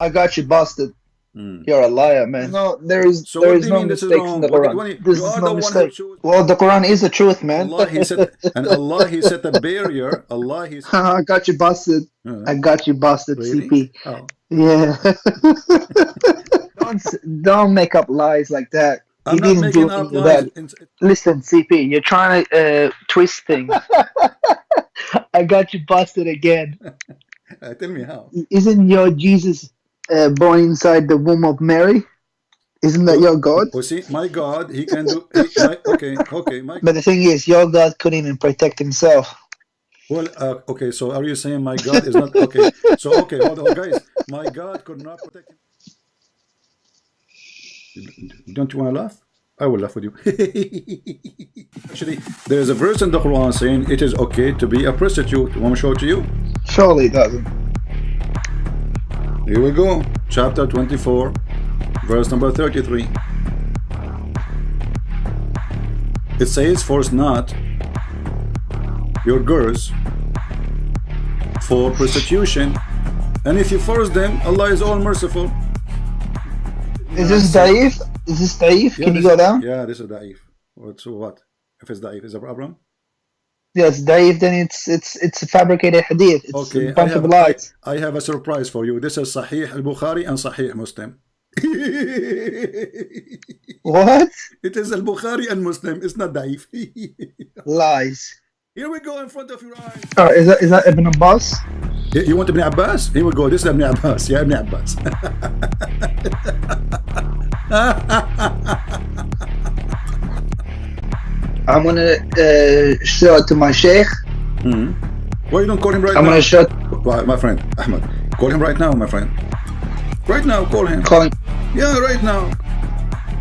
I got you busted. You're a liar, man. No, there is So what do you no mean this is mistakes in wrong? the Quran. This You is are no the one who mistake. chose. Well, the Quran is the truth, man. Allah, he said, and Allah, he set a barrier. Allah, he said, I got you busted. I got you busted, really? CP. Oh. Yeah. don't make up lies like that. I'm He not didn't making do up any of lies. that. Listen, CP, you're trying to twist things. I got you busted again. Tell me how. Isn't your Jesus born inside the womb of Mary? Isn't that your God? Oh, see, my God, he can do. Okay, my. But the thing is, your God couldn't even protect himself. Well, okay. So are you saying my God is not okay? So okay, hold on, guys. My God could not protect him. Don't you want to laugh? I will laugh with you. Actually, there is a verse in the Quran saying it is okay to be a prostitute. You want me to show it to you? Surely it doesn't. Here we go. Chapter 24, verse number 33. It says, "Force not your girls for prostitution, and if you force them, Allah is all merciful." Is this Daif? Is this Daif? Yeah, Can you go down? Yeah, this is Daif. So what? If it's Daif, is a problem? Yes, Daif. Then it's a fabricated hadith. It's Okay, a bunch of lies. I have a surprise for you. This is Sahih al-Bukhari and Sahih Muslim. What? It is al-Bukhari and Muslim. It's not Daif. Lies. Here we go in front of your eyes. Oh, is that Ibn Abbas? You want Ibn Abbas? Here we go. This is Ibn Abbas. Yeah, Ibn Abbas. I'm gonna show it to my sheikh. Why you don't call him right now? I'm gonna show it. My friend Ahmed, call him right now, my friend. Right now, call him. Call him. Yeah, right now.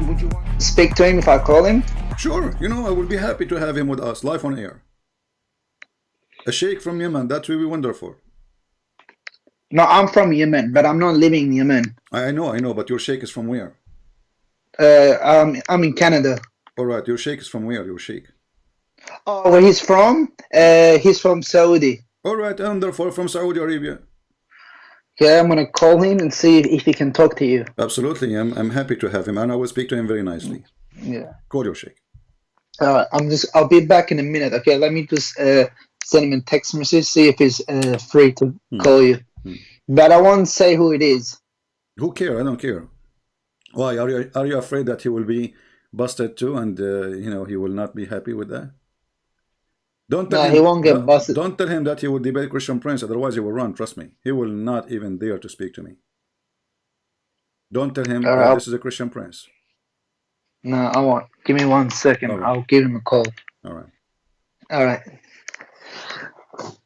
Would you want to speak to him if I call him? Sure. You know, I will be happy to have him with us live on air. A sheikh from Yemen. That will be wonderful. No, I'm from Yemen, but I'm not living in Yemen. I know, but your sheikh is from where? I'm in Canada. All right, your sheikh is from where? Your sheikh? Oh, where he's from? He's from Saudi. All right, and therefore from Saudi Arabia. Okay, I'm gonna call him and see if he can talk to you. Absolutely, I'm happy to have him, and I will speak to him very nicely. Yeah. Call your sheikh. I'll be back in a minute. Okay, let me just send him a text message, see if he's free to call you. But I won't say who it is. Who cares? I don't care. Why are you afraid that he will be busted too, and you know, he will not be happy with that? Don't tell him, he won't get busted. Don't tell him that he will debate Christian Prince, otherwise he will run. Trust me, he will not even dare to speak to me. Don't tell him that this is a Christian Prince. No, I won't. Give me 1 second. Right. I'll give him a call. All right.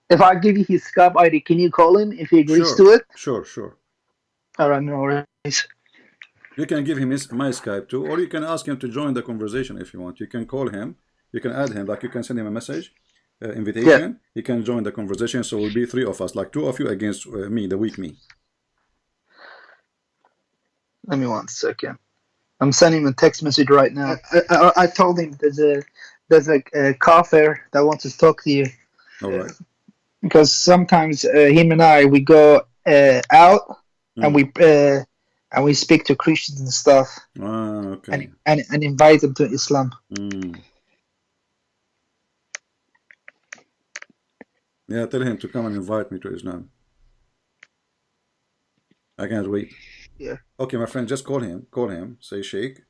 If I give you his Skype ID, can you call him if he agrees to it? Sure. All right, no worries. You can give him my Skype too, or you can ask him to join the conversation if you want. You can call him, you can add him, like you can send him a message, invitation. Yeah. He can join the conversation, so we'll be 3 of us, like 2 of you against me, the weak me. Let me 1 second. I'm sending him a text message right now. I told him there's a kafir that wants to talk to you. All right. Because sometimes him and I, we go out and we speak to Christians and stuff. Okay. And invite them to Islam. Yeah, tell him to come and invite me to Islam. I can't wait. Yeah. Okay, my friend, just call him. Say, Sheikh,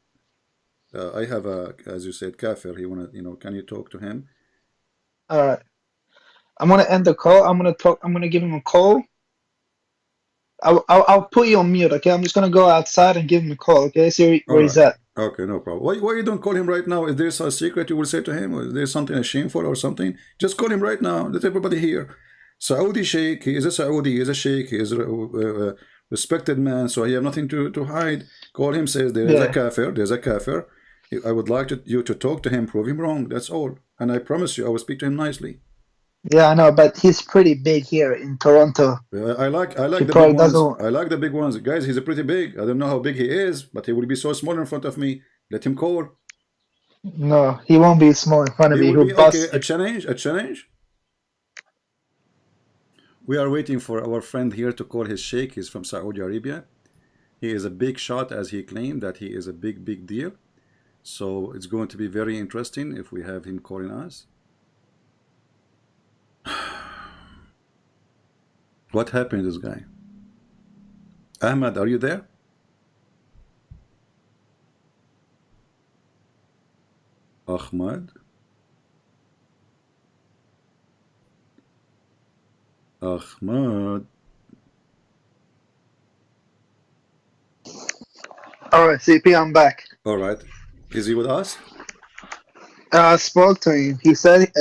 I have a, as you said, kafir. He wanna, you know, can you talk to him? All right. I'm gonna end the call. I'm gonna give him a call. I'll put you on mute. Okay. I'm just gonna go outside and give him a call. Okay. See where he's at. Okay, no problem. Why you don't call him right now? Is there a secret you will say to him? Or is there something shameful or something? Just call him right now. Let everybody hear. Saudi Sheikh. He is a Saudi. He is a Sheikh. He is a respected man, so he have nothing to hide. Call him, says there is a kafir. There's a kafir. I would like you to talk to him, prove him wrong. That's all. And I promise you, I will speak to him nicely. Yeah, I know, but he's pretty big here in Toronto. I like the big ones. I like the big ones, guys. He's pretty big. I don't know how big he is, but he will be so small in front of me. Let him call. No, he won't be small in front of me. Okay, a challenge. We are waiting for our friend here to call his sheikh. He's from Saudi Arabia. He is a big shot, as he claimed that he is a big deal. So it's going to be very interesting if we have him calling us. What happened to this guy? Ahmad, are you there? Ahmad? Ahmad? All right, CP, I'm back. All right. Is he with us? I spoke to him. He said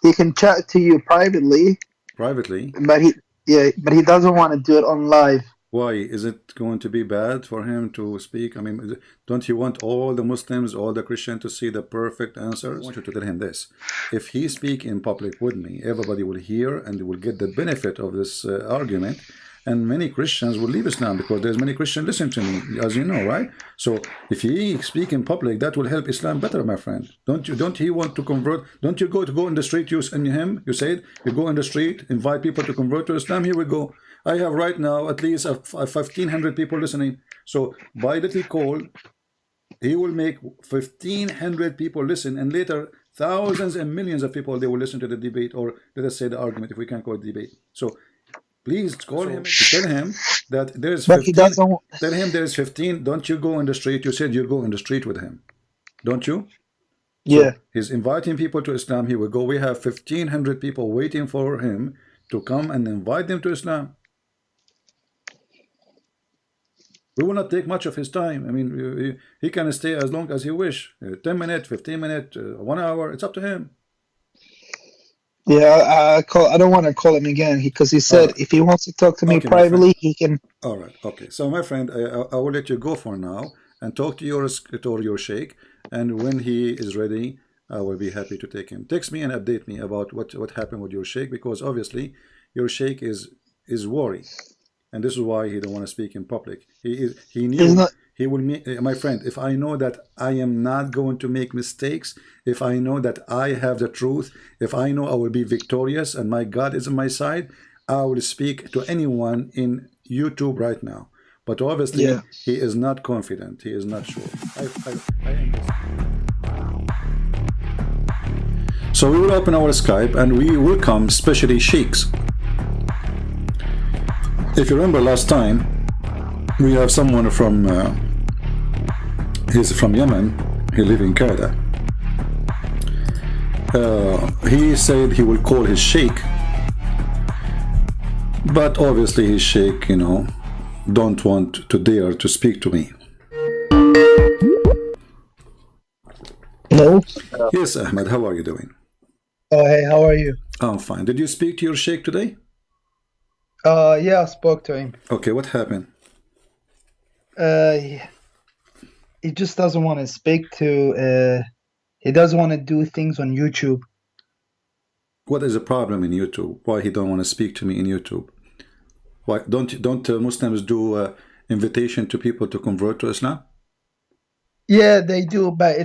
he can chat to you privately, Privately? but he doesn't want to do it on live. Why? Is it going to be bad for him to speak? I mean, don't you want all the Muslims, all the Christians to see the perfect answers? I want you to tell him this. If he speak in public with me, everybody will hear and will get the benefit of this argument. And many Christians will leave Islam because there's many Christians listening to me, as you know, right? So if he speak in public, that will help Islam better, my friend. Don't he want to convert? Don't you go in the street, you and him, you said, you go in the street, invite people to convert to Islam. Here we go. I have right now at least 1,500 people listening. So by that he call, he will make 1,500 people listen, and later thousands and millions of people, they will listen to the debate, or let us say the argument, if we can call it debate. So please call him, tell him that there's 15. But he doesn't. Tell him there's 15. Don't you go in the street. You said you go in the street with him, don't you? Yeah. So he's inviting people to Islam. He will go. We have 1,500 people waiting for him to come and invite them to Islam. We will not take much of his time. I mean, he can stay as long as he wish. 10 minutes, 15 minutes, 1 hour. It's up to him. Yeah, I don't want to call him again because he said if he wants to talk to me privately, he can. All right. Okay. So, my friend, I will let you go for now and talk to your sheikh. And when he is ready, I will be happy to take him. Text me and update me about what happened with your sheikh, because obviously your sheikh is worried. And this is why he don't want to speak in public. He knew he will make, my friend, if I know that I am not going to make mistakes, if I know that I have the truth, if I know I will be victorious and my God is on my side, I will speak to anyone in YouTube right now. But obviously he is not confident. He is not sure. I understand. So we will open our Skype and we welcome especially sheikhs. If you remember last time, we have someone from, he's from Yemen, he lives in Canada. He said he will call his sheikh, but obviously his sheikh, you know, don't want to dare to speak to me. Hello? Yes, Ahmed, how are you doing? Oh, hey, how are you? I'm fine. Did you speak to your sheikh today? Yeah, I spoke to him. Okay, what happened? He just doesn't want to speak to, he doesn't want to do things on YouTube. What is the problem in YouTube? Why he don't want to speak to me in YouTube? Why don't Muslims do invitation to people to convert to Islam? Yeah, they do, but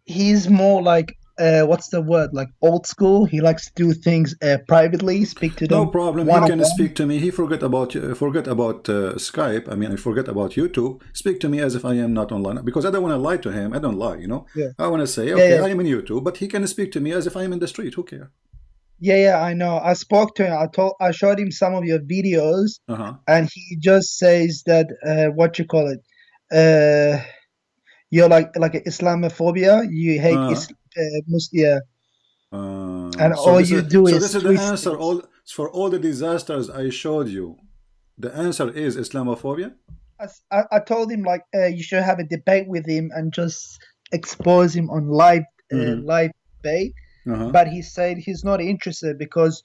he's more like, what's the word, like old school. He likes to do things privately, speak to them. No problem. He can speak to me. He forget about Skype. I mean, I forget about YouTube. Speak to me as if I am not online, because I don't want to lie to him. I don't lie, you know. Yeah. I want to say, okay, I am in YouTube, but he can speak to me as if I am in the street. Who cares? Yeah, I know. I spoke to him. I showed him some of your videos, and he just says that what you call it, you're like Islamophobia. You hate Muslim. And so all you do is. So this is the answer. For all the disasters I showed you, the answer is Islamophobia. I told him like you should have a debate with him and just expose him on live debate. But he said he's not interested because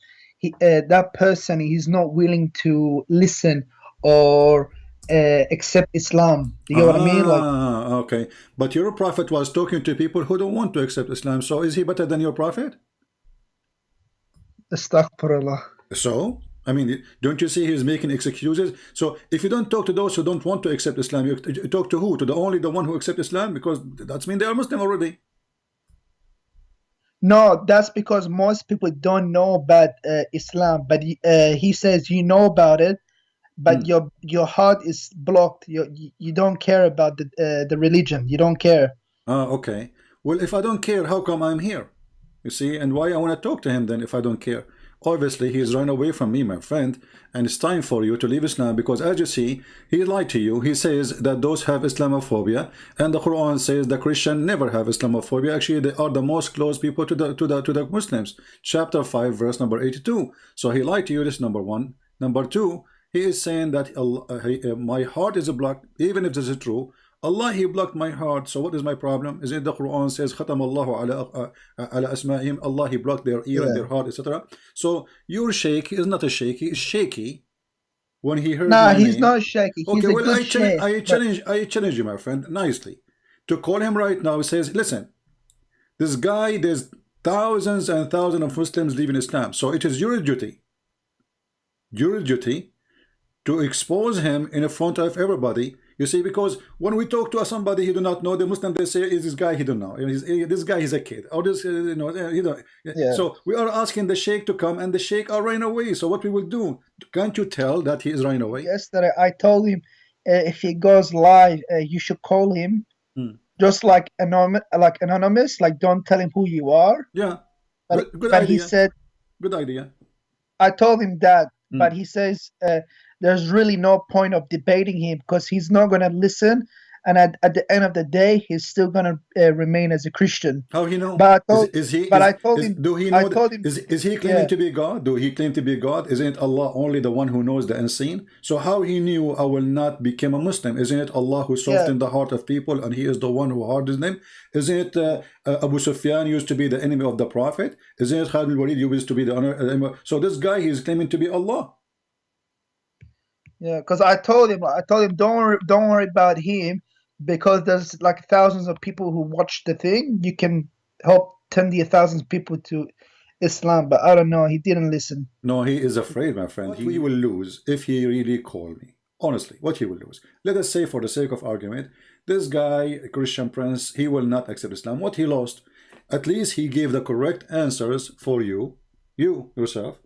that person is not willing to listen or accept Islam. You know what I mean? Like, okay. But your prophet was talking to people who don't want to accept Islam. So is he better than your prophet? Astaghfirullah. So, I mean, don't you see he's making excuses? So if you don't talk to those who don't want to accept Islam, you talk to who? To the one who accepts Islam? Because that's mean they are Muslim already. No, that's because most people don't know about Islam. But he says you know about it, but your heart is blocked. You don't care about the religion. You don't care. Okay. Well, if I don't care, how come I'm here? You see, and why I want to talk to him then if I don't care? Obviously, he's run away from me, my friend, and it's time for you to leave Islam because, as you see, he lied to you. He says that those have Islamophobia, and the Quran says the Christian never have Islamophobia. Actually, they are the most close people to the Muslims. Chapter 5, verse number 82. So he lied to you. This is number one. Number two, he is saying that my heart is blocked, even if this is true. Allah, he blocked my heart. So what is my problem? Is it the Quran says ختم الله على أسمائهم, Allah, he blocked their ear and their heart, etc. So your sheikh is not a sheikh, he is shaky when he heard Nah, my he's name. not shaky. He's Okay, a well, good sheikh. I challenge you, my friend, nicely, to call him right now. He says, listen, this guy, there's thousands and thousands of Muslims leaving Islam. So it is your duty to expose him in front of everybody. You see, because when we talk to somebody he do not know, the Muslim, they say, is this guy he don't know. This guy is a kid. Or this, you know, Yeah. So we are asking the sheikh to come, and the sheikh are running away. So what we will do? Can't you tell that he is running away? Yesterday, I told him if he goes live, you should call him, just like anonymous, like don't tell him who you are. Yeah, good but idea. He said, good idea. I told him that, but he says there's really no point of debating him because he's not going to listen, and at the end of the day, he's still going to remain as a Christian. How he know? But I told is, him. Do he know? I told him. Is he claiming to be God? Do he claim to be God? Isn't Allah only the one who knows the unseen? So how he knew I will not become a Muslim? Isn't it Allah who softened the heart of people, and he is the one who hardened them? Isn't it Abu Sufyan used to be the enemy of the Prophet? Isn't it Khalid al-Walid used to be the honor? So this guy, he is claiming to be Allah. Yeah, because I told him don't worry about him, because there's like thousands of people who watch the thing. You can help 10,000 people to Islam, but I don't know. He didn't listen. No, he is afraid, my friend. He will lose if he really called me. Honestly, what he will lose. Let us say, for the sake of argument, this guy, Christian Prince, he will not accept Islam. What he lost? At least he gave the correct answers for you yourself,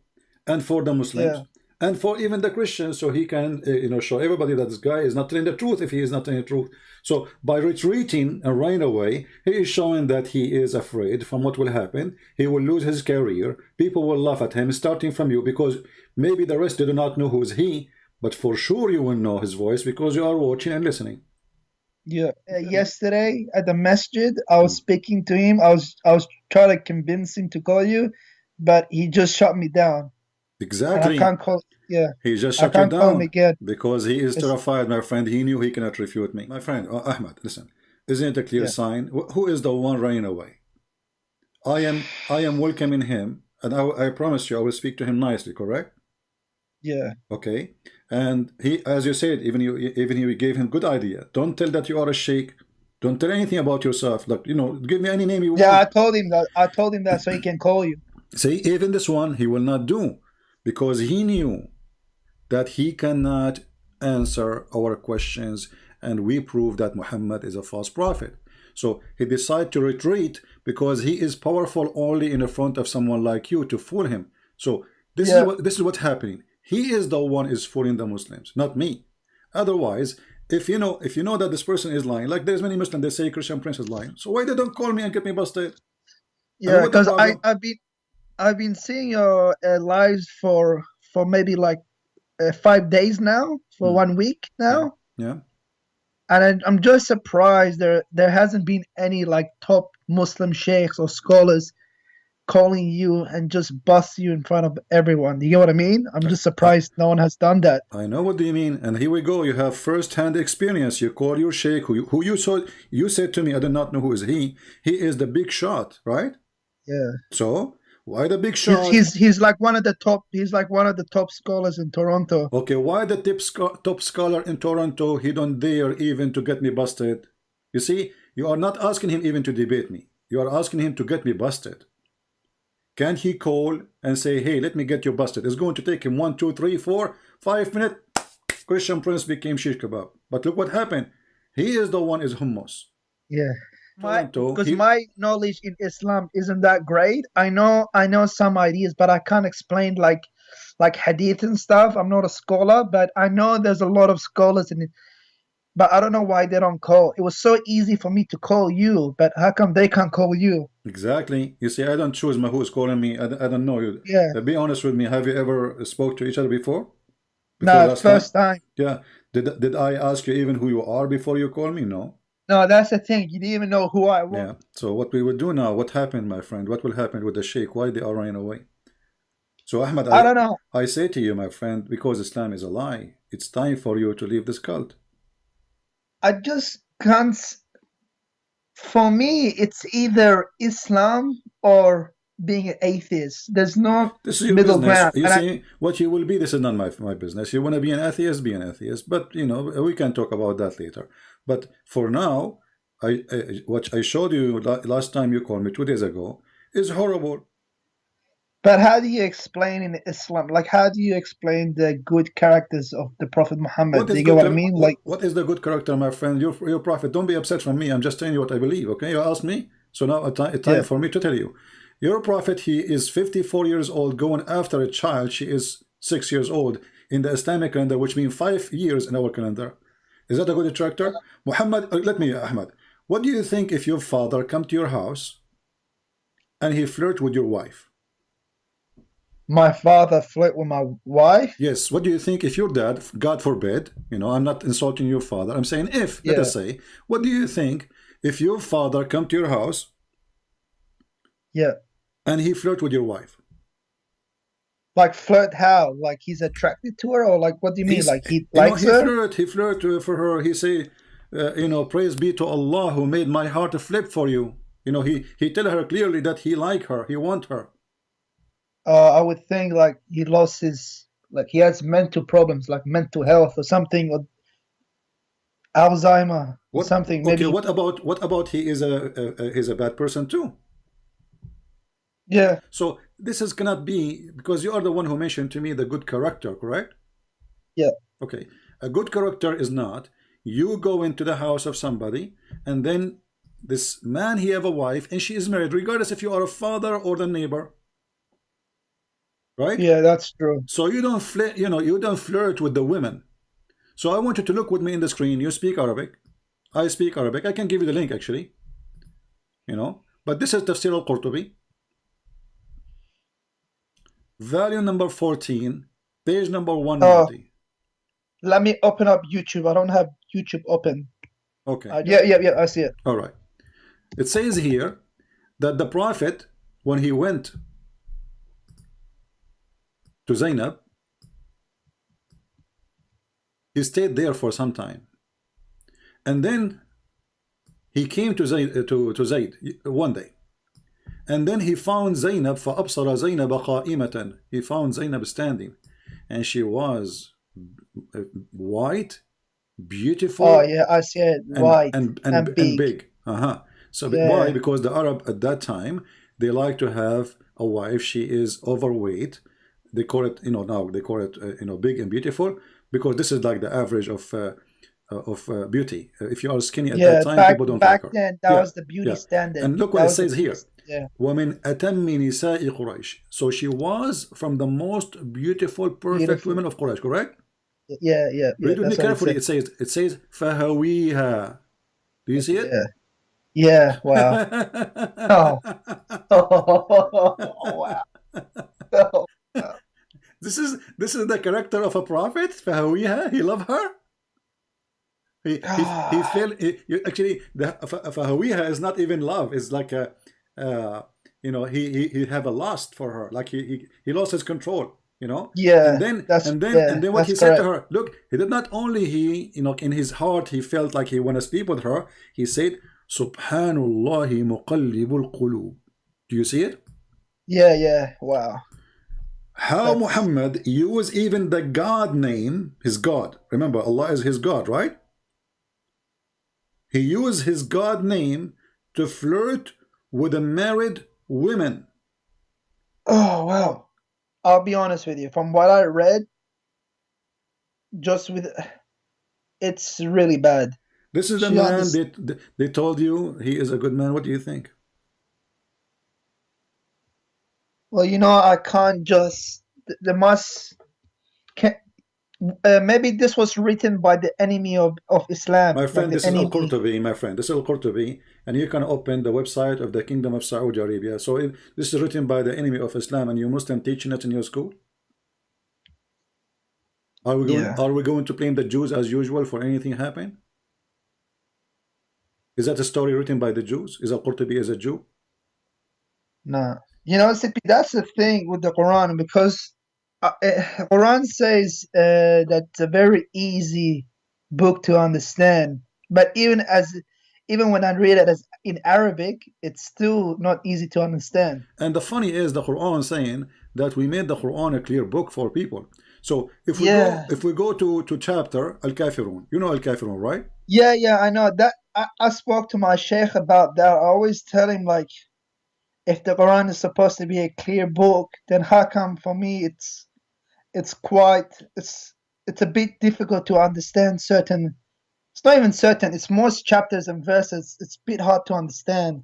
and for the Muslims. And for even the Christians, so he can show everybody that this guy is not telling the truth if he is not telling the truth. So by retreating and running away, he is showing that he is afraid from what will happen. He will lose his career. People will laugh at him, starting from you, because maybe the rest do not know who is he, but for sure you will know his voice because you are watching and listening. Yeah. Yesterday at the masjid, I was speaking to him. I was trying to convince him to call you, but he just shut me down. Exactly. I can't call. Yeah. He just shut you down call him again because he is terrified, my friend. He knew he cannot refute me. My friend, Ahmad, listen. Isn't it a clear sign? Who is the one running away? I am welcoming him, and I promise you I will speak to him nicely, correct? Yeah. Okay. And he, as you said, even you gave him good idea. Don't tell that you are a sheikh. Don't tell anything about yourself. Like, give me any name you want. Yeah, I told him that so he can call you. See, even this one he will not do, because he knew that he cannot answer our questions, and we prove that Muhammad is a false prophet. So he decided to retreat because he is powerful only in the front of someone like you to fool him. So this is what's happening. He is the one is fooling the Muslims, not me. Otherwise, if you know that this person is lying, like there's many Muslims, they say Christian Prince is lying. So why they don't call me and get me busted? Yeah, because I've been seeing your lives for maybe like 5 days now, for 1 week now. Yeah. And I'm just surprised there hasn't been any like top Muslim sheikhs or scholars calling you and just bust you in front of everyone. You get what I mean? I'm just surprised no one has done that. I know what do you mean. And here we go. You have first-hand experience. You call your sheikh who you saw. You said to me, I do not know who is he. He is the big shot, right? Yeah. So why the big shot? He's like one of the top. He's like one of the top scholars in Toronto. Okay, why the top scholar in Toronto? He don't dare even to get me busted. You see, you are not asking him even to debate me. You are asking him to get me busted. Can he call and say, hey, let me get you busted? It's going to take him 1, 2, 3, 4, 5 minutes. Christian Prince became shish kebab. But look what happened. He is the one is hummus. Yeah. Toronto. Because my knowledge in Islam isn't that great. I know some ideas, but I can't explain like hadith and stuff. I'm not a scholar, but I know there's a lot of scholars in it. But I don't know why they don't call. It was so easy for me to call you, but how come they can't call you? Exactly. You see, I don't choose who is calling me. I don't know you. Yeah. Be honest with me. Have you ever spoke to each other before? No, Last first time? time. Yeah. Did I ask you even who you are before you call me? No. No, that's the thing. You didn't even know who I was. Yeah. So what we will do now, what happened, my friend? What will happen with the sheikh? Why they are running away? So Ahmed, I don't know. I say to you, my friend, because Islam is a lie, it's time for you to leave this cult. I just can't. For me, it's either Islam or being an atheist. There's no This is your middle business. ground. You see, what you will be, this is not my business. You want to be an atheist, be an atheist. But, you know, we can talk about that later. But for now, what I showed you last time you called me 2 days ago is horrible. But how do you explain in Islam? Like, how do you explain the good characters of the Prophet Muhammad? Do you get what I mean? Like, what is the good character, my friend? Your prophet. Don't be upset from me. I'm just telling you what I believe. Okay, you asked me, so now it's time for me to tell you. Your prophet, he is 54 years old, going after a child. She is 6 years old in the Islamic calendar, which means 5 years in our calendar. Is that a good character? Muhammad, let me, Ahmad. What do you think if your father come to your house and he flirt with your wife? My father flirt with my wife? Yes. What do you think if your dad, God forbid, you know, I'm not insulting your father, I'm saying if, let us say, what do you think if your father come to your house and he flirt with your wife? Like flirt how? Like he's attracted to her, or like what do you mean? Like he likes her? He flirt for her. He say, you know, praise be to Allah who made my heart flip for you. You know, he tell her clearly that he like her, he want her. I would think like he lost his, like he has mental problems, like mental health or something, or Alzheimer or something. Maybe. Okay, what about he is he's a bad person too? Yeah. So this is cannot be, because you are the one who mentioned to me the good character, correct? Yeah. Okay. A good character is not you go into the house of somebody and then this man, he have a wife and she is married, regardless if you are a father or the neighbor. Right? Yeah, that's true. So you don't flirt, you know, you don't flirt with the women. So I want you to look with me in the screen. You speak Arabic. I speak Arabic. I can give you the link actually. You know, but this is Tafsir al-Qurtubi. Volume number 14, page number 190. Let me open up YouTube. I don't have YouTube open. Okay. Yeah, I see it. All right. It says here that the Prophet, when he went to Zainab, he stayed there for some time. And then he came to Zayd one day. And then he found Zainab, فَأَبْصَرَ زَيْنَبَ قَائِمَةً. He found Zainab standing. And she was white, beautiful. Oh, yeah, I see it. White and big. So why? Because the Arab at that time, they like to have a wife. She is overweight. They call it, you know, now they call it, you know, big and beautiful, because this is like the average of beauty. If you are skinny at that time, people don't like her. Back then, that was the beauty standard. And look what it says here. وَمِنْ أَتَمِّ نِسَاءِ قُرَيْشِ. So she was from the most beautiful, perfect women of Quraysh, correct? Yeah. Read with me carefully. It says فَهَوِيهَا. Do you see it? Yeah. Wow. Wow. This is the character of a prophet. فَهَوِيهَا. He loved her. He felt actually the فَهَوِيهَا is not even love. It's like a you know, he have a lust for her, like he lost his control, you know. And then what he said to her, look, he did not only, you know, in his heart he felt like he want to sleep with her. He said, Subhanallah muqallibul qulub. Do you see it? Yeah. Wow. How Muhammad used even the God name, his God. Remember, Allah is his God, right? He used his God name to flirt with a married women. Oh, wow. I'll be honest with you. From what I read, it's really bad. This is the man that they told you he is a good man. What do you think? Well, I can't just. There must. Can, maybe this was written by the enemy of Islam. My friend, like this is Al-Qurtubi, my friend. This is Al-Qurtubi, and you can open the website of the Kingdom of Saudi Arabia. So this is written by the enemy of Islam, and you Muslim teaching it in your school. Are we going to blame the Jews as usual for anything happen? Is that a story written by the Jews? Is Al-Qurtubi as a Jew? No. That's the thing with the Quran, because Quran says that it's a very easy book to understand, but even when I read it as in Arabic, it's still not easy to understand. And the funny is the Quran saying that we made the Quran a clear book for people. So if we go to chapter Al-Kafirun, you know Al-Kafirun, right? Yeah, I know that. I spoke to my sheikh about that. I always tell him, like, if the Quran is supposed to be a clear book, then how come for me it's a bit difficult to understand certain. It's not even certain. It's most chapters and verses. It's a bit hard to understand.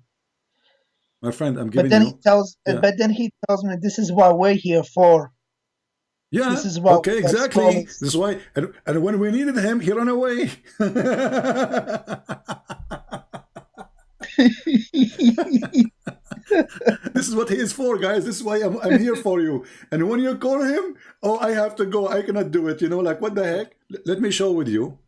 My friend, I'm giving but then you. But then he tells me this is what we're here for. Yeah. This is what okay, exactly. This is why. And when we needed him, he ran away. This is what he is for, guys. This is why I'm here for you. And when you call him, oh, I have to go. I cannot do it. Like, what the heck? Let me show with you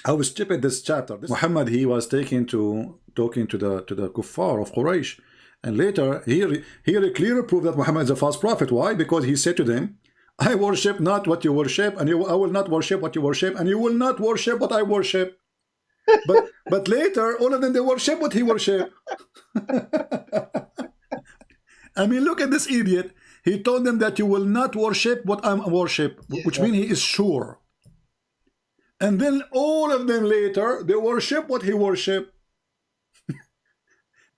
how stupid this chapter. Muhammad, he was talking to the kuffar of Quraysh, and later here clearly proved that Muhammad is a false prophet. Why? Because he said to them, I worship not what you worship, and I will not worship what you worship, and you will not worship what I worship. But later, all of them, they worship what he worship. I mean, look at this idiot. He told them that you will not worship what I worship, which means he is sure. And then all of them later, they worship what he worship.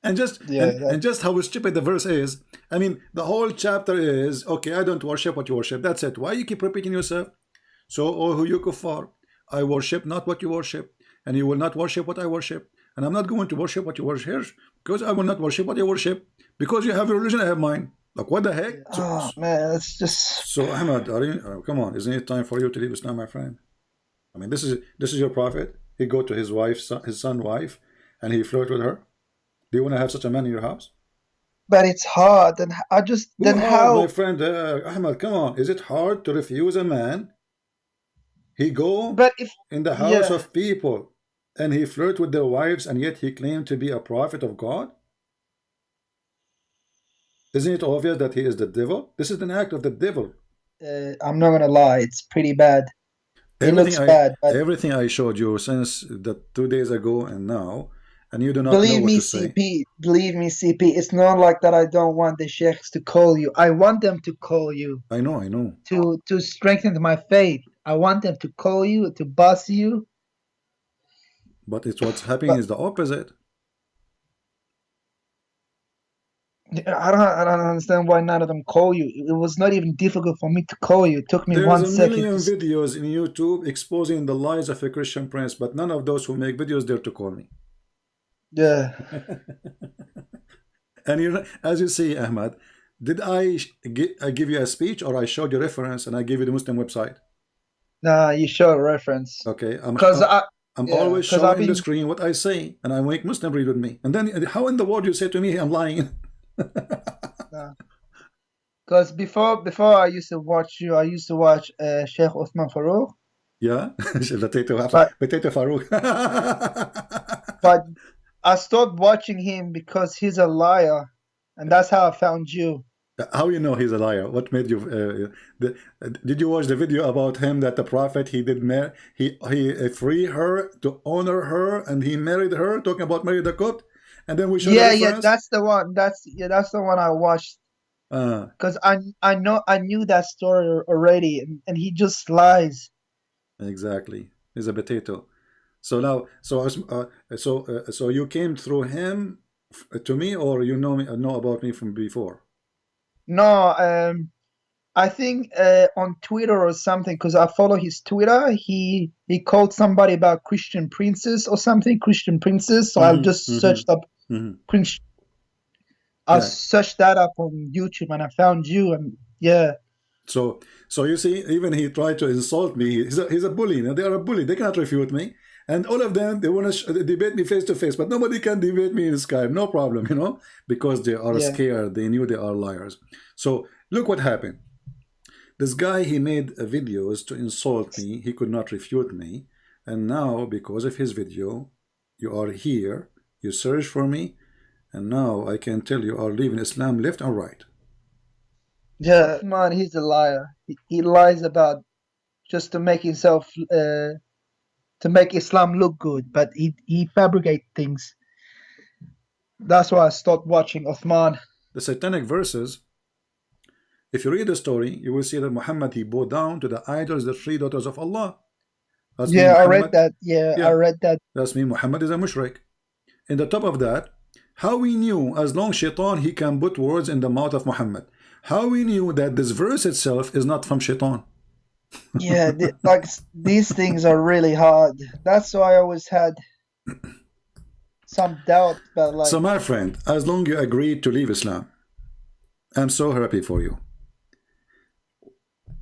and just how stupid the verse is. I mean, the whole chapter is, okay, I don't worship what you worship. That's it. Why you keep repeating yourself? So, oh, you kuffar, I worship not what you worship, and you will not worship what I worship. And I'm not going to worship what you worship, because I will not worship what you worship. Because you have your religion, I have mine. Like, what the heck? Man, it's just... So, Ahmad, come on, isn't it time for you to leave Islam, my friend? I mean, this is your prophet. He go to his son's wife, and he flirt with her. Do you want to have such a man in your house? But it's hard, and how? My friend, Ahmad, come on. Is it hard to refuse a man? He go in the house of people, and he flirt with their wives, and yet he claimed to be a prophet of God? Isn't it obvious that he is the devil? This is an act of the devil. I'm not gonna lie, it's pretty bad. It looks bad. But everything I showed you since the 2 days ago and now, and you do not know what to say. Believe me, CP, it's not like that I don't want the sheikhs to call you. I want them to call you. I know. To strengthen my faith. I want them to call you, to boss you. But what's happening is the opposite. I don't understand why none of them call you. It was not even difficult for me to call you. It took me 1 second. There's a million videos in YouTube exposing the lies of a Christian prince, but none of those who make videos dare to call me. Yeah. And as you see, Ahmad, did I give you a speech, or I showed you reference and I gave you the Muslim website? Nah, you showed a reference. Okay. I'm always showing the screen what I say, and I make Muslim read with me. And then how in the world you say to me I'm lying? Because before I used to watch you, I used to watch Sheikh Uthman Farouk. Yeah, Potato Farouk. But I stopped watching him because he's a liar, and that's how I found you. How you know he's a liar? What made you? Did you watch the video about him that the prophet he freed her to honor her, and he married her? Talking about Mary the Copt. And then we showed that's the one. That's the one I watched. Because I knew that story already, and he just lies. Exactly, he's a potato. So now, so you came through him to me, or you know about me from before? No, I think on Twitter or something, because I follow his Twitter. He called somebody about Christian princess or something, Christian princess. So I've just searched up Christian. I searched that up on YouTube and I found you, and yeah. So you see, even he tried to insult me. He's a bully. They are a bully. They cannot refute me. And all of them, they want to debate me face to face, but nobody can debate me in Skype. No problem, you know, because they are scared. They knew they are liars. So look what happened. This guy, he made videos to insult me. He could not refute me. And now, because of his video, you are here. You search for me. And now I can tell you are leaving Islam left and right. Yeah, man, he's a liar. He lies about just to make himself, to make Islam look good, but he fabricates things. That's why I stopped watching Uthman. The satanic verses, if you read the story, you will see that Muhammad, he bowed down to the idols, the three daughters of Allah. I read that. Yeah, I read that. That's mean Muhammad is a mushrik. In the top of that, how we knew, as long shaitan, he can put words in the mouth of Muhammad. How we knew that this verse itself is not from shaitan. Yeah, like these things are really hard. That's why I always had some doubt about, like. So my friend, as long you agreed to leave Islam, I'm so happy for you.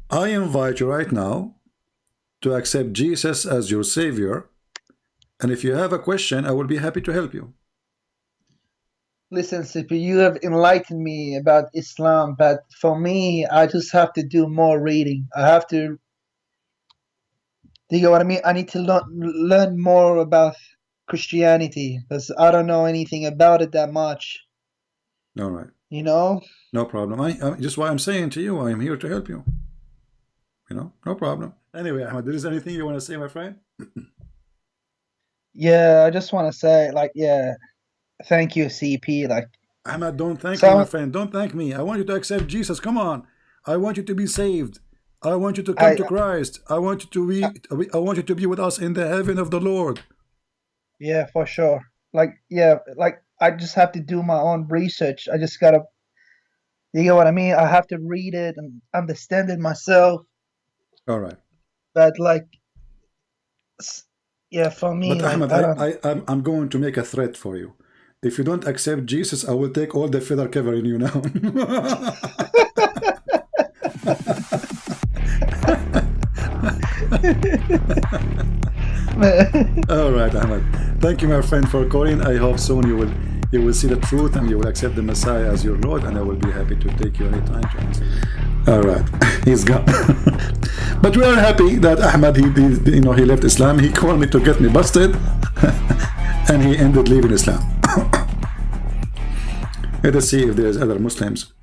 I invite you right now to accept Jesus as your savior, and if you have a question, I will be happy to help you. Listen, Sippy, you have enlightened me about Islam, but for me, I just have to do more reading. I have to, do you know what I mean? I need to learn more about Christianity, because I don't know anything about it that much. All right. You know? No problem. I just why I'm saying to you, I am here to help you. You know, no problem. Anyway, Ahmed, there is anything you want to say, my friend? Yeah, I just want to say, like, yeah. Thank you, CP. Like, Ahmed, don't thank me, my friend. Don't thank me. I want you to accept Jesus. Come on. I want you to be saved. I want you to come to Christ. I want you to be. I want you to be with us in the heaven of the Lord. Yeah, for sure. Like, yeah, like I just have to do my own research. I just gotta. You know what I mean? I have to read it and understand it myself. All right. But like, yeah, for me. But like, Ahmed, I'm going to make a threat for you. If you don't accept Jesus, I will take all the feather covering you now. All right, Ahmed. Thank you, my friend, for calling. I hope soon you will see the truth and you will accept the Messiah as your Lord, and I will be happy to take you anytime. All right, he's gone. But we are happy that Ahmed, he left Islam. He called me to get me busted, and he ended leaving Islam. Let us see if there's other Muslims